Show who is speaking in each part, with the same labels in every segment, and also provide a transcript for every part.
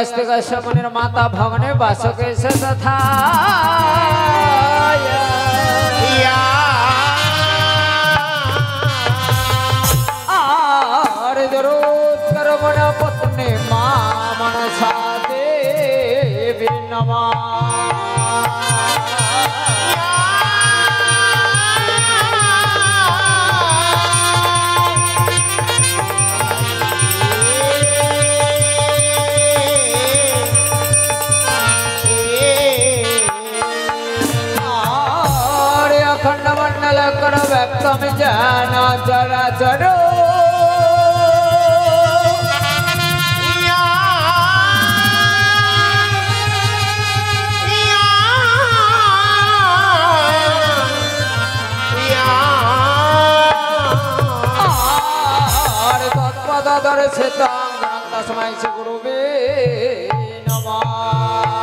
Speaker 1: आस्तिक शकुनिर माता भगने बासके तथा कर्मण पत्नी मामन सादे विनमा अखंड मंडल कर व्यक्तम जाना चरा चरो तस्मै श्री गुरुवे नमः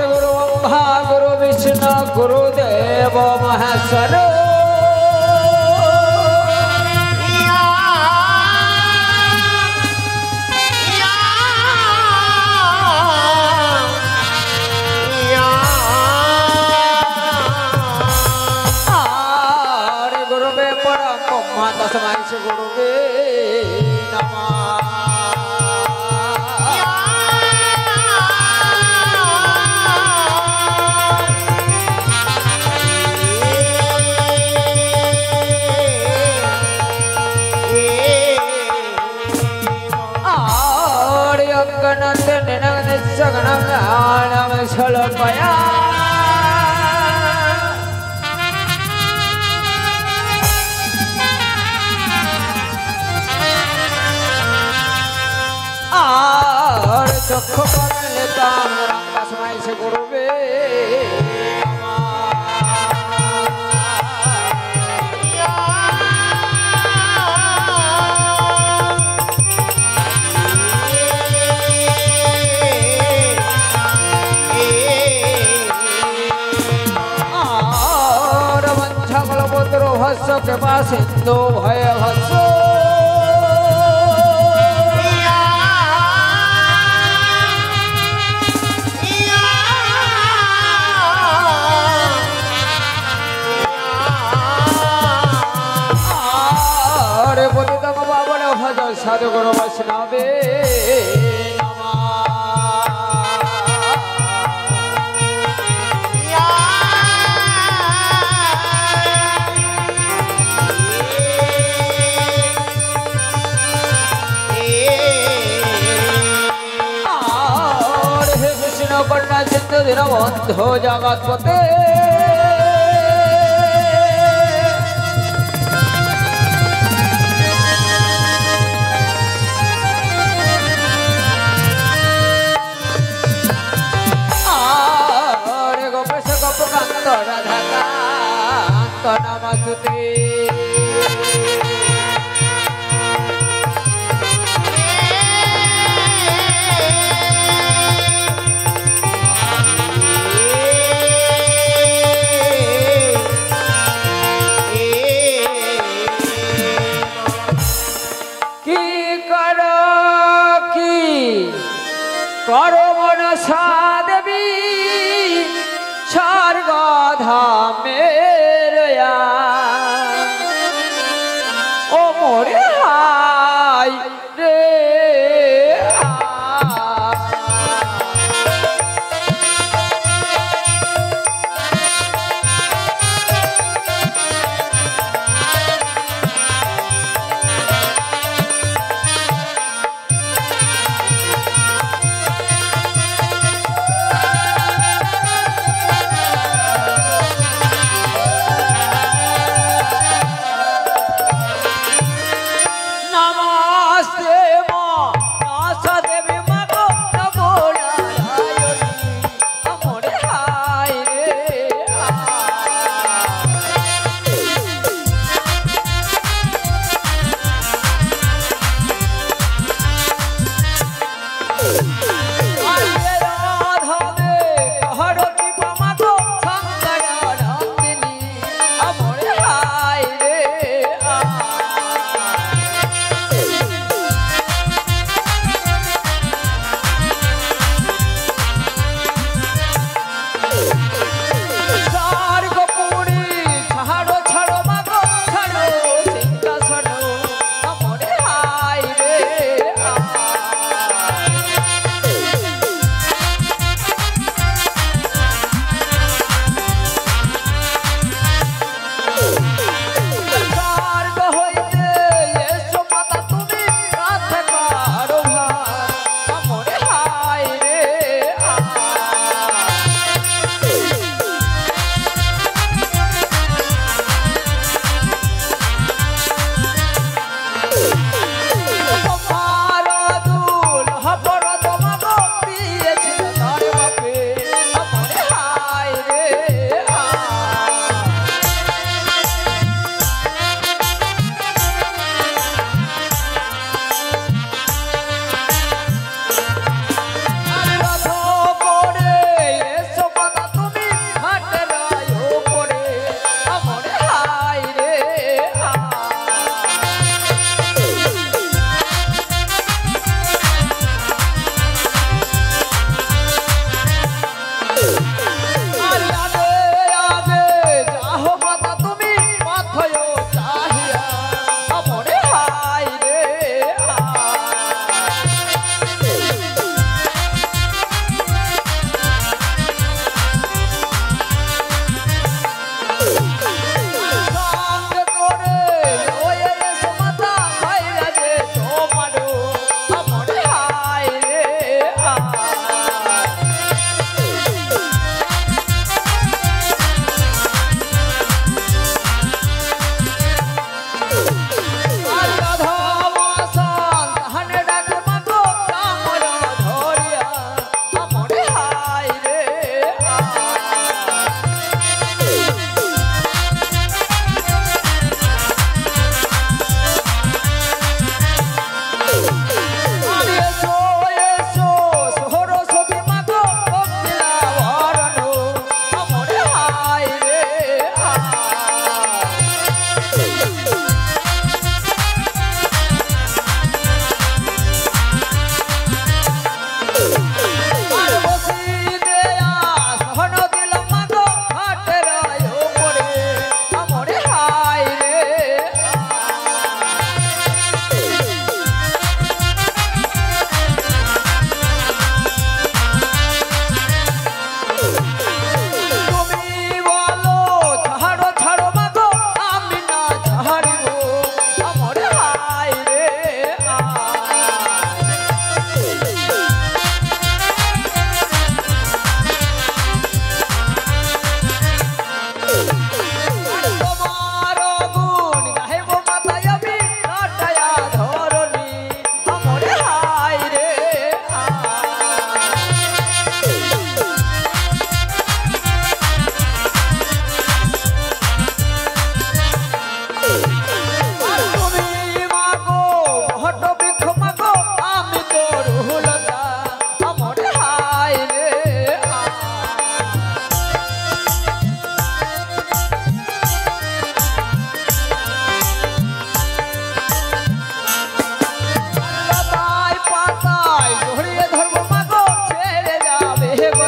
Speaker 1: गुरु ब्रह्मा गुरु विष्णु गुरुदेव महेश्वर तस्मै श्री गुरुवे नमः गणत निनगन सगणम आनम छलपया चक्षु लेता तस्मै श्री गुरुवे वंशकलपुत्रो हस्स कृपा सिंधु भय हस्सो साधु गुरु वैष्णवे हे कृष्ण कन्या सिंधु दीनबंधु जगत्पते नमस्ते करो मनसा देवी स्वर्ग धाम मेरया ओ मोरे हाय रे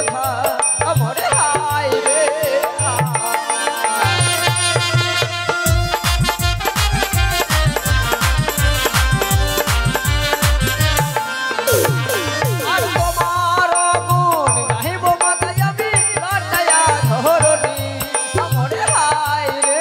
Speaker 1: কথা আমরে হাই রে আর তোমার গুণ গাহিব মাতায় আমি লটায়া ধরনি আমরে হাই রে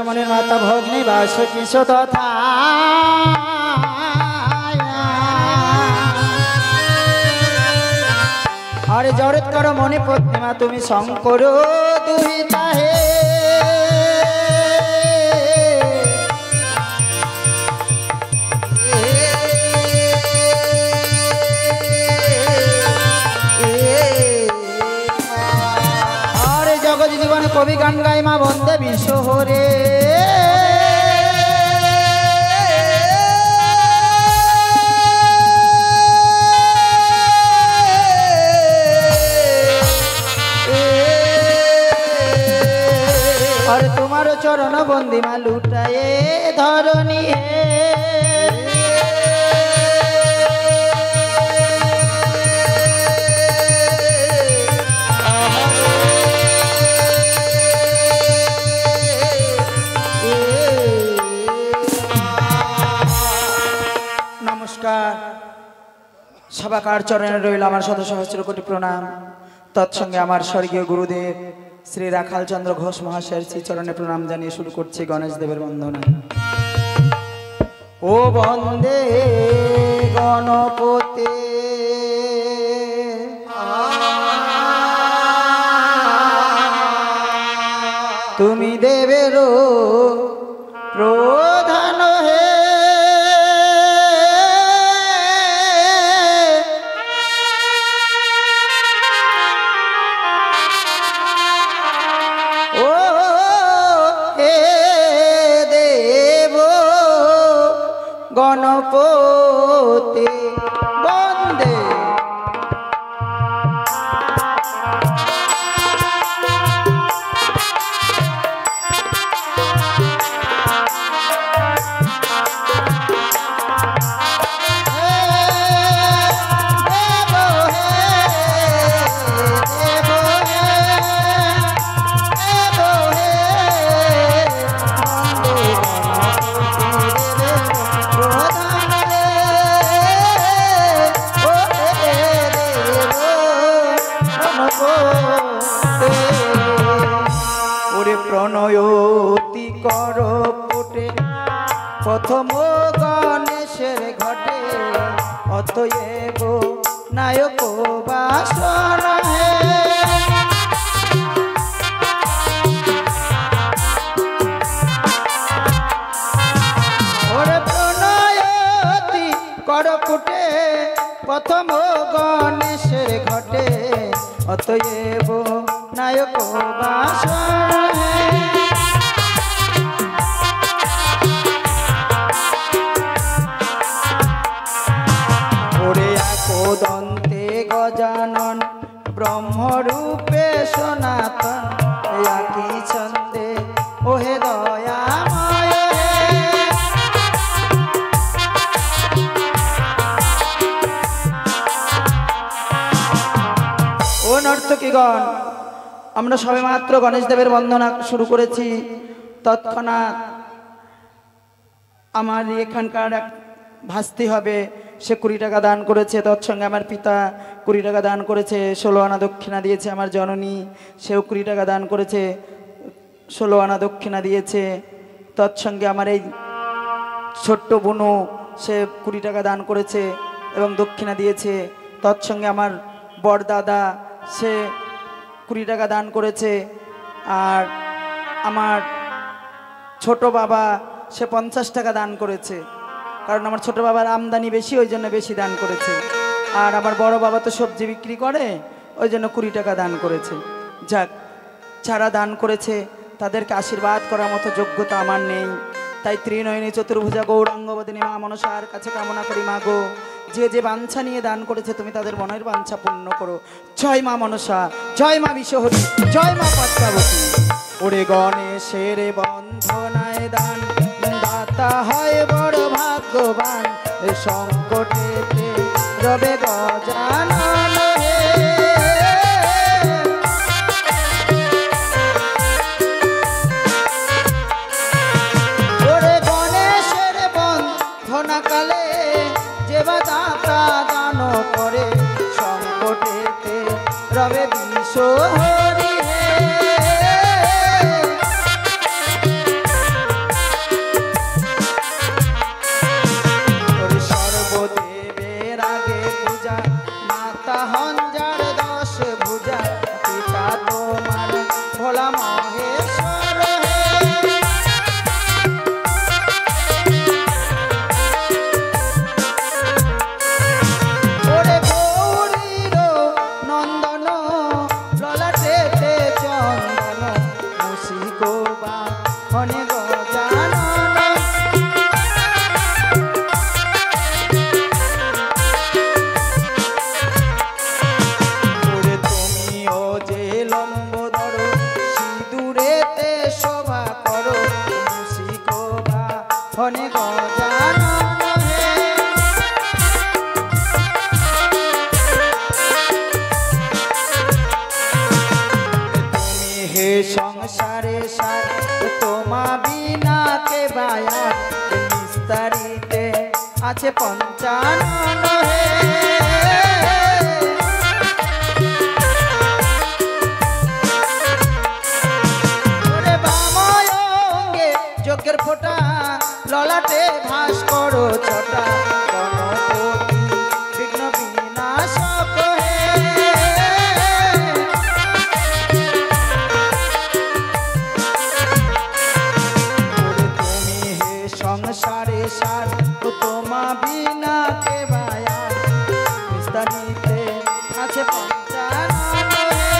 Speaker 2: মনের মাতা ভগ্নী বাস কিশো তথা আরে জড়িত করো মনে পত্নীমা তুমি শঙ্কর দুহিতা হে আরে জগৎ জীবন কবি গান গাই মা বন্দে বিশ্ব হরে আর তোমার চরণ বন্দিমা লুটায়ে ধরণী নমস্কার সবাকার চরণে রইল আমার শত সহস্র কোটি প্রণাম তৎসঙ্গে আমার স্বর্গীয় গুরুদেব শ্রী রাখাল চন্দ্র ঘোষ মহাশয়ের শ্রী চরণে প্রণাম জানিয়ে শুরু করছি গণেশ দেবের বন্দনা ও বন্দে গণপতি তুমি দেবের প্রধান হে গণপতি বন্দে প্রণয়তি কর ফুটে প্রথম গণেশের ঘটে অতএব নায়ক বাসন হে ওরে প্রণয়তি কর ফুটে প্রথম গণেশের ঘটে অতএব নায়ক বাসন ওরে আকদন্তে গজানন ব্রহ্মরূপে সোনা নর্তকীগণ, আমরা সবে মাত্র গণেশ দেবের বন্দনা শুরু করেছি। তৎক্ষণাৎ আমার এখানকার এক ভাস্তি হবে, সে 20 টাকা দান করেছে। তৎসঙ্গে আমার পিতা 20 টাকা দান করেছে, 16 আনা দক্ষিণা দিয়েছে। আমার জননী, সেও 20 টাকা দান করেছে, 16 আনা দক্ষিণা দিয়েছে। তৎসঙ্গে আমার এই ছোট্ট বোনও, সে 20 টাকা দান করেছে এবং দক্ষিণা দিয়েছে। তৎসঙ্গে আমার বড়দাদা, সে 20 টাকা দান করেছে। আর আমার ছোট বাবা, সে 50 টাকা দান করেছে, কারণ আমার ছোট বাবার আমদানি বেশি, ওই জন্য বেশি দান করেছে। আর আমার বড় বাবা তো সবজি বিক্রি করে, ওই জন্য 20 টাকা দান করেছে। যাক, যারা দান করেছে তাদেরকে আশীর্বাদ করার মতো যোগ্যতা আমার নেই। তাই ত্রিনয়নী চতুর্ভুজা গৌরাঙ্গবদিনী মা মনসার কাছে কামনা করি, মা গো, যে যে বাঞ্ছা নিয়ে দান করেছে তুমি তাদের মনের বাঞ্ছা পূর্ণ করো। জয় মা মনসা, জয় মা বিশ্বহরি, জয় মা পদ্মাবতী। ওরে গণেশের বন্ধনায় দান দাতা হয় বড় ভাগ্যবান, সংকটেতে রবে গজানন হে। ওরে গণেশের বন্ধনাকালে যে বা দাতা দান করে, সংকটেতে রবে বিশ্বহরি হে। সর্বদেবের আগে পূজা, মাতা হঞ্জার 10 ভুজা, পিতা তোমার ভোলা মহেশ্বর হে। ওরে গৌরীর নন্দন, ললাটেতে চন্দন, মুসিকোবা হনে গজানন। ওরে তুমিও যে লম্বোদর, সিঁদুরেতে শোভা করো, মুসিকোবা হনে গজানন হে। তুমি হে সংসারে সার, তোমা বিনা কে বায়ার, নিস্তারিতে আছে পঞ্চানন হে। ওরে বাময় অঙ্গে যজ্ঞের ফোঁটা, ললাটে ভাস করো ছটা, গণপতি বিঘ্ন বিনাশক হে। ওরে তুমি হে সংসারে সার, তোমা বিনা কে বায়ার, নিস্তারিতে আছে পঞ্চানন হে।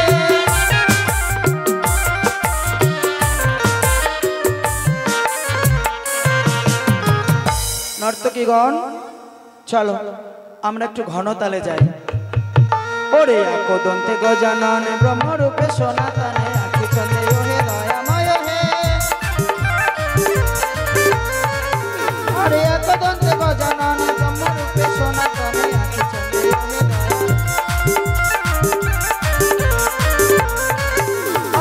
Speaker 2: নর্তকীগণ, চলো আমরা একটু ঘনতালে যাই। ওরে একদন্তে গজানন, ব্রহ্মরূপে সনাতনে, আখি চন্দ্রে হে দয়াময় হে। ওরে একদন্তে গজানন, ব্রহ্মরূপে সনাতনে, আখি চন্দ্রে হে দয়াময়।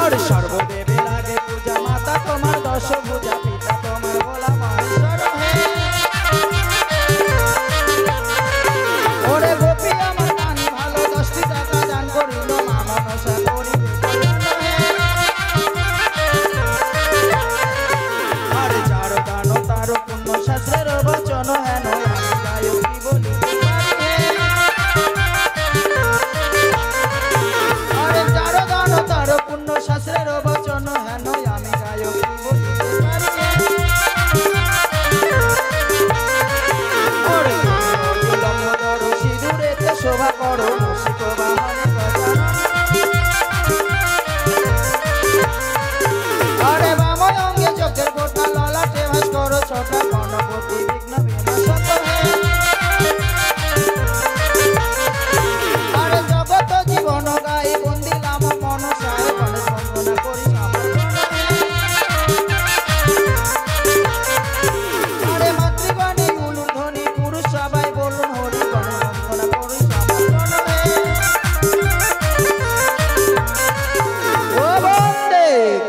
Speaker 2: ওরে সর্বদেবের আগে পূজা, মাতা তোমার 10 ভুজা, পিতা তোমার ভোলা মহেশ্বর হে। ওরে গোপী আমার গান ভালো, 10টি টাকা দান করিল, মা মনসা করিবে কল্যাণ হে।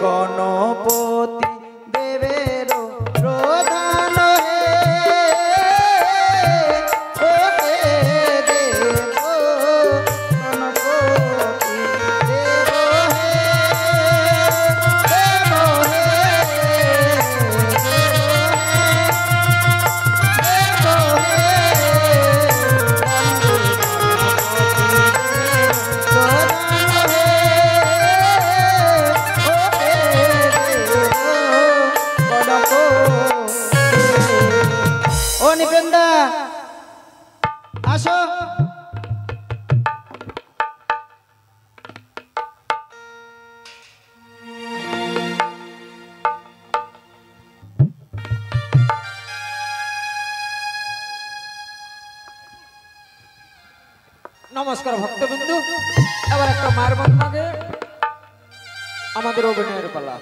Speaker 2: গণপতি দেবের প্রধান হে ও হে দেব গণপতি দেব হে দেব হে ও নিপেন্দা আসো।
Speaker 1: নমস্কার ভক্তবিন্দু, এবার একটা মায়ের বন্ধনাকে আমাদের অভিনয়ের পালা।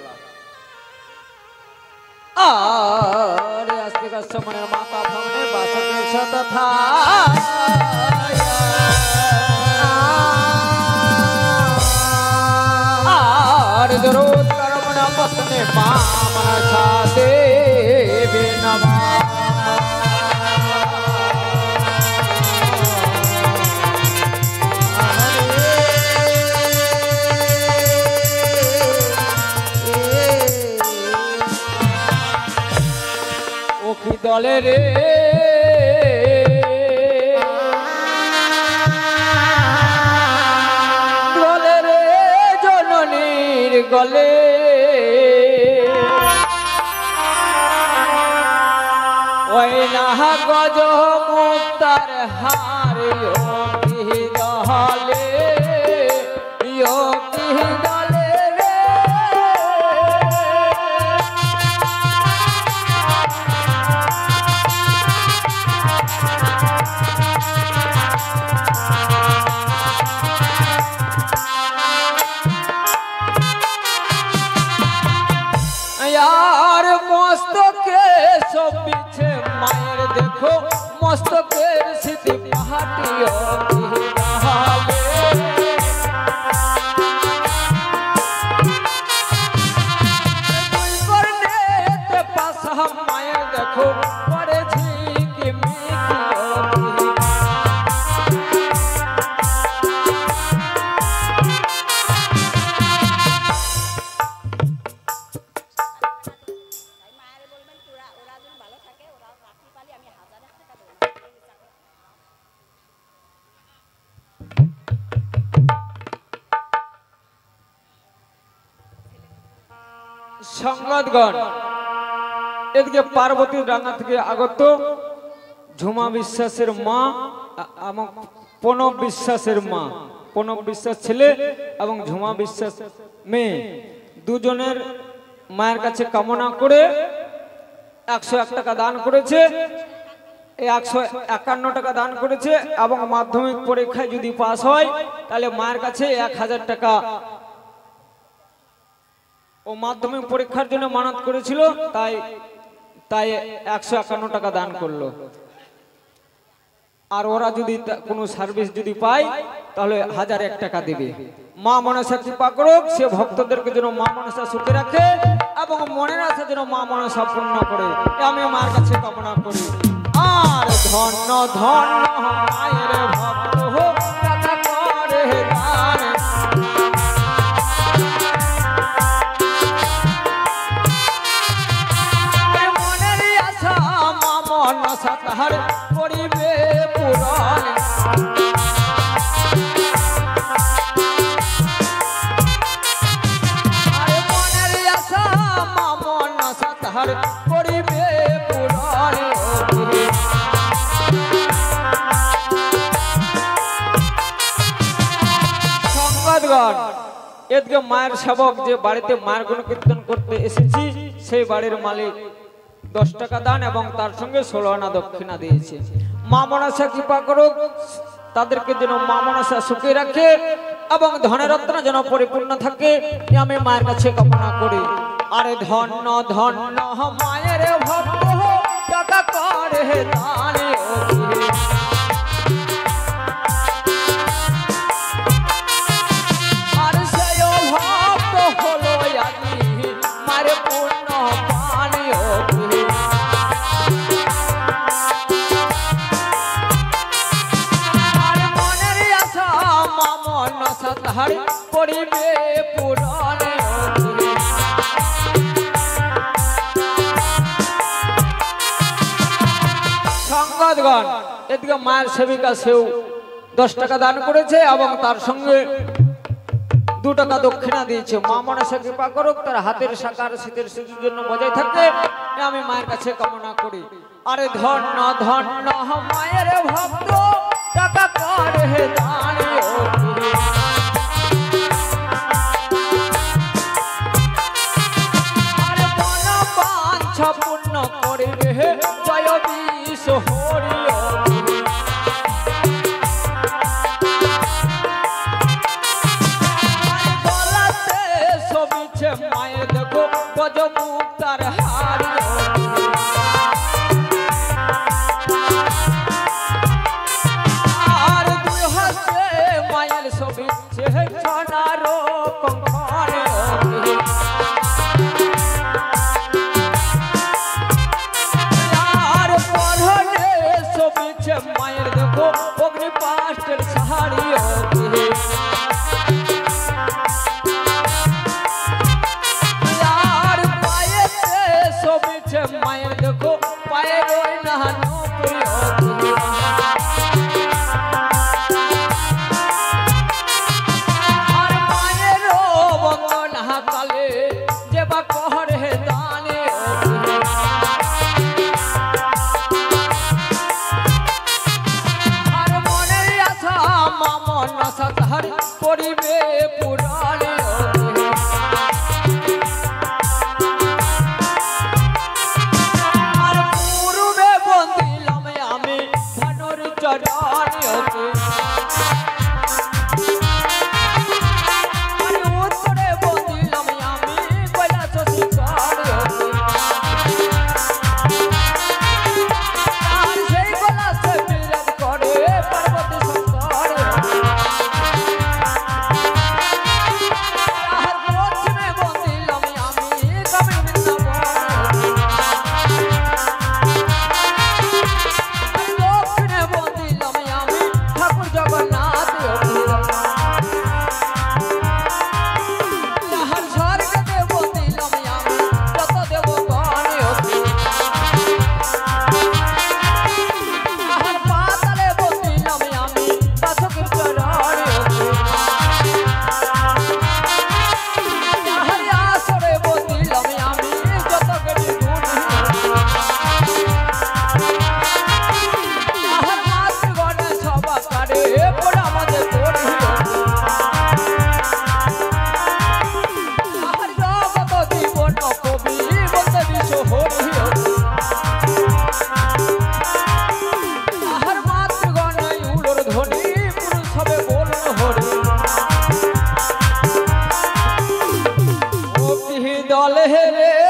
Speaker 1: আর আজকে কাস্টমারের মাতা ভাবনে বাসকের সাথে আর দরুদ করমনা পত্নে মা মনা ছাদে বেনমা দলে রে দলে রে জননীর গলে ওই না গজ মুক্তার হার কি দলে কি দলে রে यार मस्तके सब पीछे मायर देखो मस्तकेर स्थिति पहाटियो पास हम मायर देखो बड़े झीकी সংবাদগণ, এদিকে পার্বতী রাঙ্গা থেকে আগত ঝুমা বিশ্বাসের মা এবং প্রণব বিশ্বাসের মা, প্রণব বিশ্বাস ছেলে এবং ঝুমা বিশ্বাস মেয়ে, দুজনের মায়ের কাছে কামনা করে 101 টাকা দান করেছে। এই 151 টাকা দান করেছে এবং মাধ্যমিক পরীক্ষায় যদি পাস হয় তাহলে মায়ের কাছে 1000 টাকা, ও মাধ্যমিক পরীক্ষার জন্য মানত করেছিল, তাই 151 টাকা দান করলো। আর ওরা যদি কোনো সার্ভিস যদি পায় তাহলে 1001 টাকা দেবে। মা মনসা কৃপা করুক, সে ভক্তদেরকে যেন মা মনসা সুখে রাখে এবং মনের আশা যেন মা মনসা পূর্ণ করে, আমি মার কাছে কামনা করি। আর ধন্য ধন্য মায়ের ভক্ত হোক টাকা করে দান, তাহার করিবে পুরাণ। আরে মনের আশা মামন আশা তাহার করিবে পুরাণ। সংবাদগণ, এদিকে মায়ের সেবক যে বাড়িতে মায়ের গুণকীর্তন করতে এসেছি সেই বাড়ির মালিক 10 টাকা দান এবং তার সঙ্গে 16 আনা দক্ষিণা দিয়েছে। মা মনসা কৃপা করুক, তাদেরকে যেন মা মনসা সুখে রাখে এবং ধনের রত্ন যেন পরিপূর্ণ থাকে, আমি মায়ের কাছে কামনা করি। আরে ধন্য ধন্য মায়ের ভক্ত টাকা করে দান, আর সেই ভক্ত হলো আজি আরে পূর্ণ পানি অগ্নি আরে মনের আশা মামন সাধার করিবে পুরাণে অগ্নি সংগতগণ এদিকে মায়ের সেবিকা সেও 10 টাকা দান করেছে এবং তার সঙ্গে 2 টাকা দক্ষিণা দিয়েছে। মা মনসা কৃপা করুক, তার হাতের সাকার শীতের শিশুর জন্য বজায় থাকে আমি মায়ের কাছে কামনা করি। আরে ধন্য ধন্য মায়ের ভক্ত টাকা করে দান আরে মন বাঞ্ছা পূর্ণ করিবে জয় বিশ্ব হরি মায়ের দেখো গজ মুক্তার হারি আর দুই হাসে মায়ের ছবি সোনার কঙ্কনে আর পরনে ছবি মায়ের দেখো অগ্নি পাষ্টের সাহারি মায়ের দেখো পায়ে রই নাহানো আর মায়ের বন্ধন হাতালে যে বা কহরে দানে আর মনের আশা মামন সাধার করিবে পুরাণে দলে রে